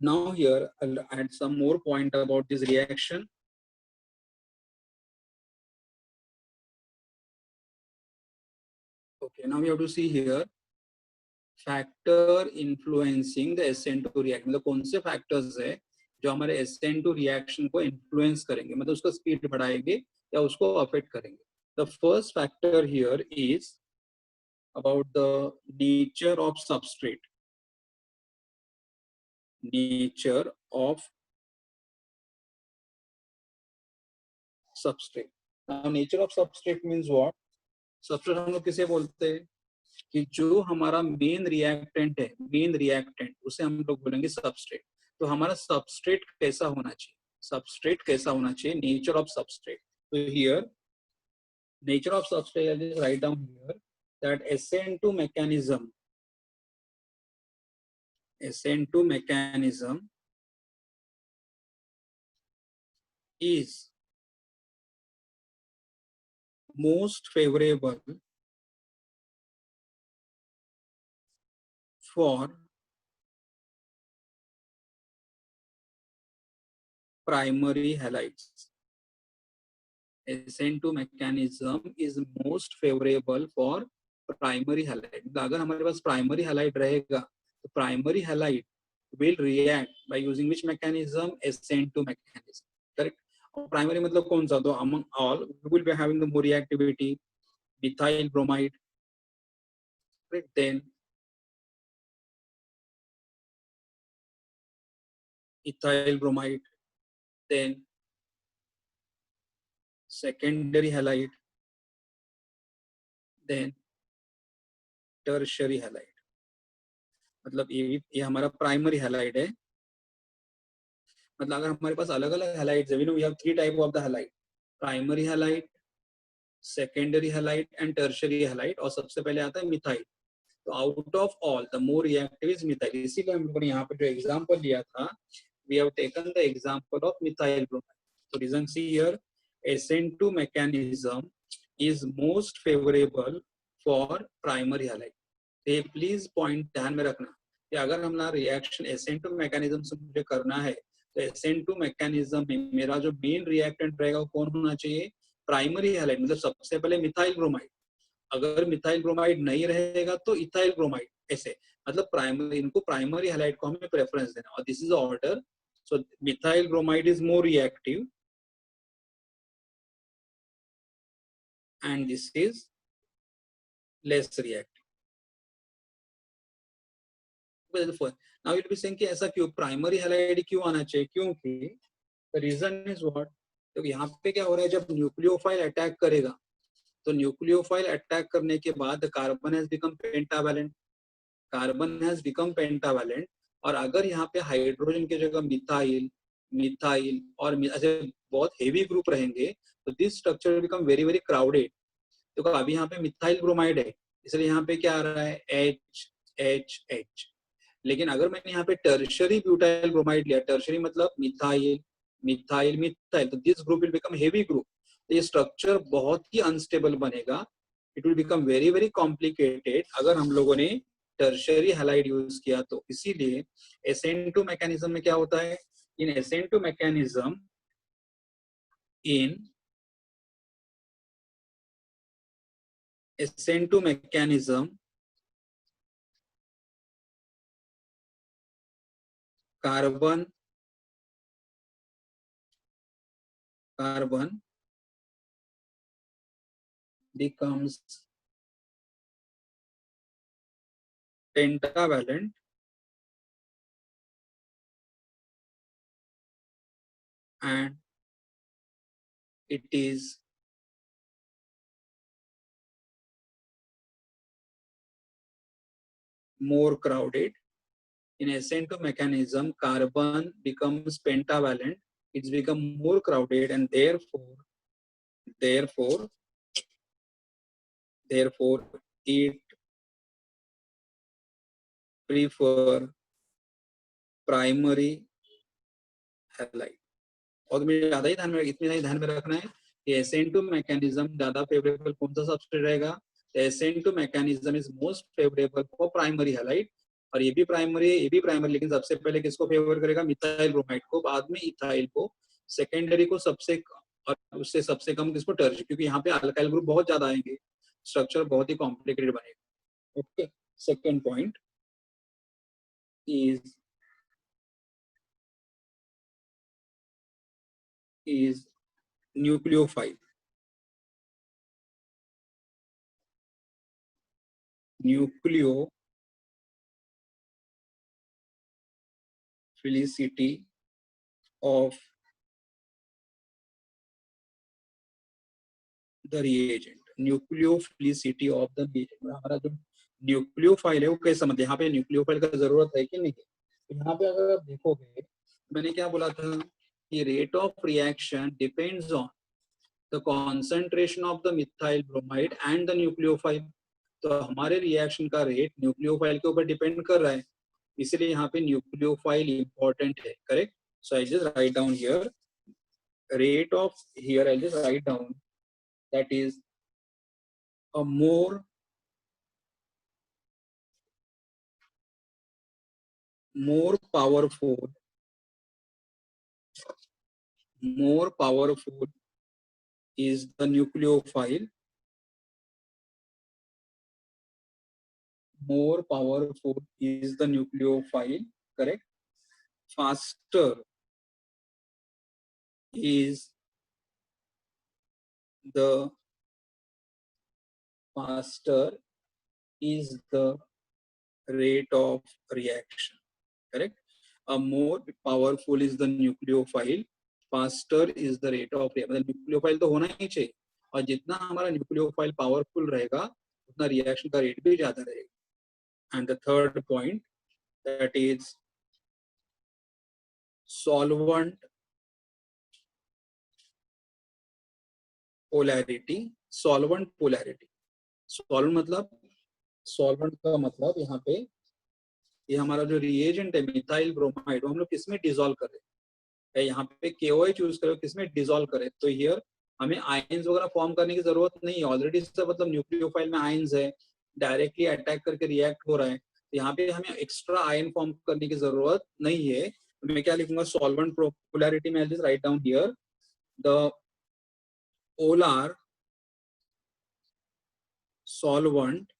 Now here I'll add some more point about this reaction. Okay, now we have to see here factor influencing the SN2 reaction, मतलब कौन से factors है जो हमारे SN2 reaction को influence करेंगे, मतलब उसका स्पीड बढ़ाएंगे या उसको अफेक्ट करेंगे. The first factor here is about the nature of substrate. Nature of substrate. Now nature of substrate means what? Substrate हम लोग किसे बोलते हैं कि जो हमारा मेन रिएक्टेंट है, मेन रिएक्टेंट, उसे हम लोग बोलेंगे सबस्ट्रेट. तो हमारा सबस्ट्रेट कैसा होना चाहिए? सबस्ट्रेट कैसा होना चाहिए? Nature of substrate. तो here nature of substrate, I just write down here that SN2 mechanism, SN2 mechanism is most favorable for primary halides. SN2 mechanism is most favorable for primary halide. अगर हमारे पास primary halide रहेगा तो primary halide will react by using which mechanism? SN2 mechanism. Correct. Primary मतलब कौन सा? तो among all we will be having the more reactivity, methyl bromide. Correct. Then ethyl bromide. Then secondary halide. Then tertiary halide. मतलब ये हमारा primary halide है. मतलब अगर हमारे पास अलग अलग हैलाइड्स है, वी हैव 3 type of the halide: primary halide, secondary halide and tertiary halide, और सबसे पहले आता है मिथाइल. तो out of all the more reactive is methyl. इसीलिए हम लोगों ने यहाँ पे जो एग्जांपल लिया था, we have taken the example of methyl bromide. तो reason see here, SN2 mechanism is most favorable for primary halide. ये प्लीज पॉइंट ध्यान में रखना कि अगर हमारा रिएक्शन SN2 मैकेनिज्म से मुझे करना है तो SN2 मैकेनिज्म में मेरा जो मेन रिएक्टेंट रहेगा वो कौन होना चाहिए? प्राइमरी हैलाइड, मतलब सबसे पहले मिथाइल ब्रोमाइड. अगर मिथाइल ब्रोमाइड नहीं रहेगा तो इथाइल ब्रोमाइड. ऐसे मतलब प्राइमरी, इनको प्राइमरी हैलाइड को हमें प्रेफरेंस देना. और this is order. So methyl bromide is more reactive and this is less reactive. Now you'll be saying कि ऐसा क्यों? प्राइमरी हैलाइड क्यों आना चाहिए? क्योंकि the reason is what? तो यहाँ पे क्या हो रहा है, जब न्यूक्लियोफाइल अटैक करेगा तो न्यूक्लियोफाइल अटैक करने के बाद carbon has become pentavalent. Carbon has become pentavalent. और अगर यहाँ पे हाइड्रोजन की जगह मिथाइल, मिथाइल और ऐसे बहुत हेवी ग्रुप रहेंगे तो this structure become very very crowded. तो अभी यहाँ पे मिथाइल ब्रोमाइड है, इसलिए यहाँ पे क्या आ रहा है? H H H. लेकिन अगर मैंने यहाँ पे टर्शियरी ब्यूटाइल ब्रोमाइड लिया, टर्शियरी मतलब मिथाइल मिथाइल मिथाइल, तो this group will become heavy group. तो ये स्ट्रक्चर बहुत ही अनस्टेबल बनेगा. It will become very very complicated अगर हम लोगों ने टर्शियरी हैलाइड यूज किया तो. इसीलिए SN2 मैकेनिज्म में क्या होता है? इन SN2 mechanism, in SN2 mechanism, carbon becomes pentavalent and it is more crowded. In SN2 mechanism, carbon becomes pentavalent, it's become more crowded, and therefore it prefer primary halide. और मुझे ज्यादा ही ध्यान में, इतनी ध्यान में रखना है कि SN2 मैकेनिज्म ज्यादा फेवरेबल कौन सा सबस्ट्रेट रहेगा? SN2 mechanism is most favorable for primary halide, और ये भी प्राइमरी, लेकिन सबसे पहले किसको फेवर करेगा? मिथाइल ब्रोमाइड को, बाद में इथाइल को, सेकेंडरी को सबसे, और उससे सबसे कम किसको? टर्शियरी, क्योंकि यहाँ पे अल्काइल ग्रुप बहुत ज्यादा आएंगे, स्ट्रक्चर बहुत ही कॉम्प्लिकेटेड बनेगा. Okay, second point is nucleophile. Nucleophilicity of the reagent. Nucleophilicity of the reagent. हमारा जो न्यूक्लियोफाइल है वो कैसा, मतलब यहाँ पे न्यूक्लियोफाइल का जरूरत है कि नहीं? तो यहाँ पे अगर आप देखोगे, मैंने क्या बोला था कि rate of reaction depends on the concentration of the methyl bromide and the nucleophile. तो हमारे रिएक्शन का रेट न्यूक्लियोफाइल के ऊपर डिपेंड कर रहा है, इसलिए यहाँ पे न्यूक्लियोफाइल इंपॉर्टेंट है. Correct. So I just write down here rate of, here I'll just write down, that is a more powerful is the nucleophile. More powerful is the nucleophile. Correct. Faster is the rate of reaction. Correct. A more powerful is the nucleophile, faster is the rate of reaction. मतलब nucleophile तो होना ही चाहिए, और जितना हमारा nucleophile powerful रहेगा उतना reaction का रेट भी ज्यादा रहेगा. And the third point, that is solvent polarity. Solvent polarity, solvent का मतलब यहाँ पे ये हमारा जो रिएजेंट है मिथाइल ब्रोमाइड, हम लोग किसमें डिसॉल्व कर रहे हैं? यहाँ पे KOH यूज करो, किसमें डिसॉल्व करें? तो हियर हमें आयंस वगैरह फॉर्म करने की जरूरत नहीं है, ऑलरेडी सब मतलब न्यूक्लियोफाइल में आयंस है, डायरेक्टली अटैक करके रिएक्ट हो रहा है. तो यहाँ पे हमें एक्स्ट्रा आयन फॉर्म करने की जरूरत नहीं है. तो मैं क्या लिखूंगा? सॉल्वेंट पोलैरिटी में just write down here the polar solvent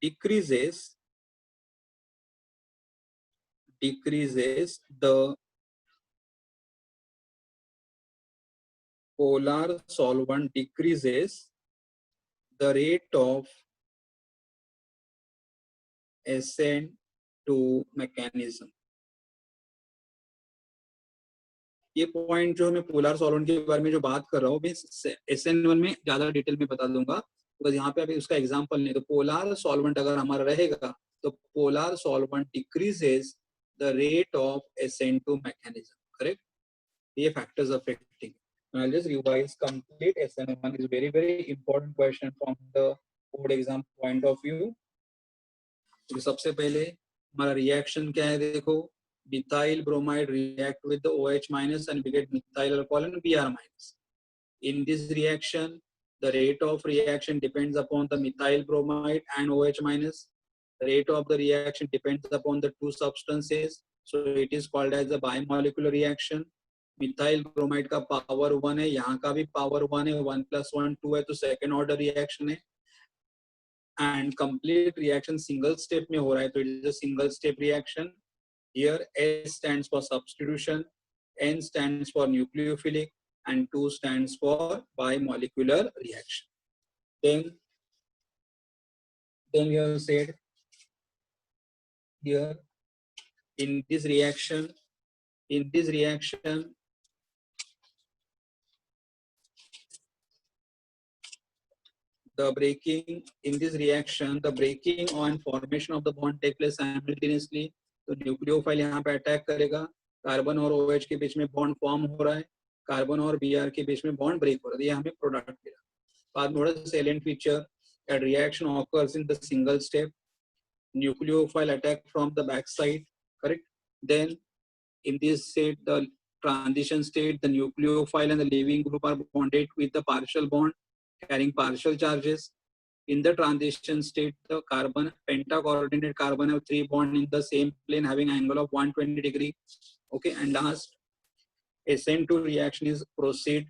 decreases the polar solvent decreases the rate of SN2 mechanism. ये पॉइंट जो मैं पोलर सॉल्वेंट के बारे में जो बात कर रहा हूँ, मैं SN1 में ज्यादा डिटेल में बता दूंगा, बिकॉज यहाँ पे अभी उसका एग्जांपल नहीं. तो पोलर सॉल्वेंट अगर हमारा रहेगा तो polar solvent decreases the rate of SN2 mechanism. Correct. ये factors affecting. I'll just revise complete SN1 is very important question from the board exam point of view. तो सबसे पहले हमारा रिएक्शन क्या है? देखो, methyl bromide react with the OH minus and we get methyl alcohol and Br minus. In this reaction, the rate of reaction depends upon the methyl bromide and OH minus. The rate of the reaction depends upon the two substances, so it is called as a bimolecular reaction. Methyl bromide का power 1 है, यहाँ का भी power 1 है, 1 + 1 2 है, तो second order reaction है. And complete reaction single step में हो रहा है, तो it is a single step reaction. Here S stands for substitution, N stands for nucleophilic, and 2 stands for bimolecular reaction. Then we have said here in this reaction, the breaking and formation of the bond take place simultaneously. तो nucleophile यहाँ पे attack करेगा, carbon और OH के बीच में bond form हो रहा है, कार्बन और Br के बीच में बॉन्ड ब्रेक हो रहा है, ये हमें प्रोडक्ट मिला. बाद में salient feature, that reaction occurs in the single step. Nucleophile attack from the back side. Correct. Then in this state the transition state, the nucleophile and the leaving group are bonded with the partial bond carrying partial charges. In the transition state, the carbon penta-coordinate carbon have 3 bonds in the same plane having angle of 120 degree. Okay, and last SN2 reaction is proceed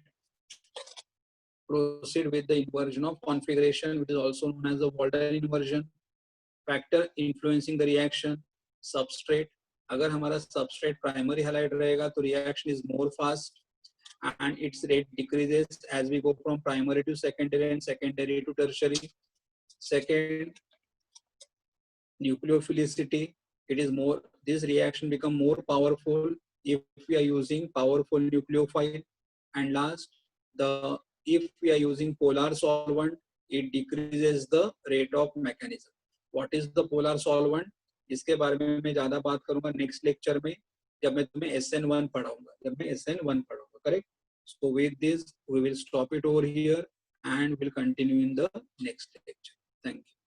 with the inversion of configuration, which is also known as the Walden inversion. Factor influencing the reaction, substrate. अगर हमारा substrate primary halide रहेगा तो reaction is more fast and its rate decreases as we go from primary to secondary and secondary to tertiary. Second, nucleophilicity. It is more, this reaction become more powerful if we are using powerful nucleophile. And last, the if we are using polar solvent, it decreases the rate of mechanism. What is the polar solvent? इसके बारे में मैं ज्यादा बात करूंगा next lecture में, जब मैं तुम्हें SN1 पढ़ाऊंगा, correct? So with this we will stop it over here and will continue in the next lecture. Thank you.